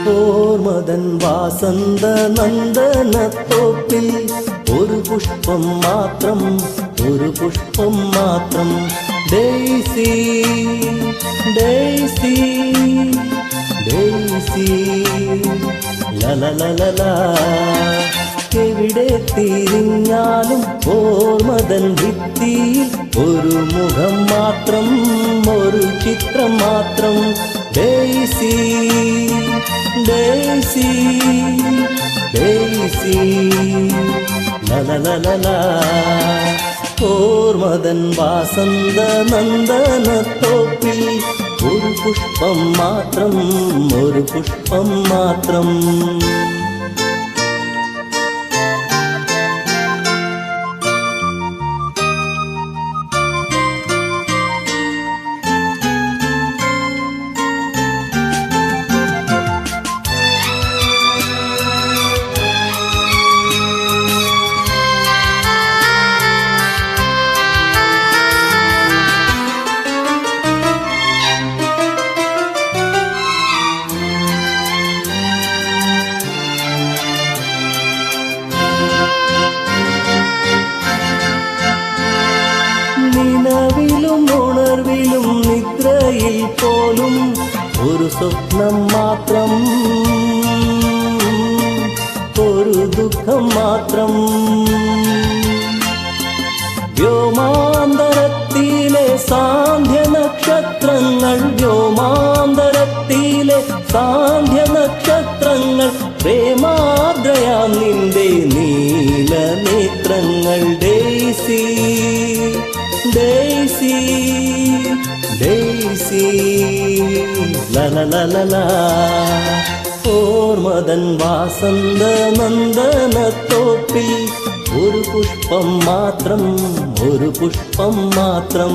ഓർമതൻ വാസന്ത നന്ദനത്തോപ്പിൽ ഒരു പുഷ്പം മാത്രം, ഒരു പുഷ്പം മാത്രം. ഡെയ്സി ഡെയ്സി ഡെയ്സി ലലലലല. എവിടെ തിരിഞ്ഞാലും ഓർമതൻ ഭിത്തിയിൽ ഒരു മുഖം മാത്രം, ഒരു ചിത്രം മാത്രം. ഡെയ്സി ഡെയ്സി ഡെയ്സി ലലലലല. ഓർമതൻ വാസന്ത നന്ദനത്തോപ്പിൽ ഒരു പുഷ്പം മാത്രം, ഒരു പുഷ്പം മാത്രം. നിലവിലും ഉണർവിലും നിദ്രയിൽ പോലും ഒരു സ്വപ്നം മാത്രം, ഒരു ദുഃഖം മാത്രം. വ്യോമാന്തരത്തിലെ സാന്ധ്യ നക്ഷത്രങ്ങൾ, വ്യോമാന്തരത്തിലെ സാന്ധ്യ നക്ഷത്രങ്ങൾ, പ്രേമാദ്രയാം നിന്റെ നീലനേത്രങ്ങൾ. ഡെയ്സി ഡെയ്സി ഡെയ്സി ലലലലല. ഓർമതൻ വാസന്ത നന്ദനത്തോപ്പിൽ ഒരു പുഷ്പം മാത്രം, ഒരു പുഷ്പം മാത്രം.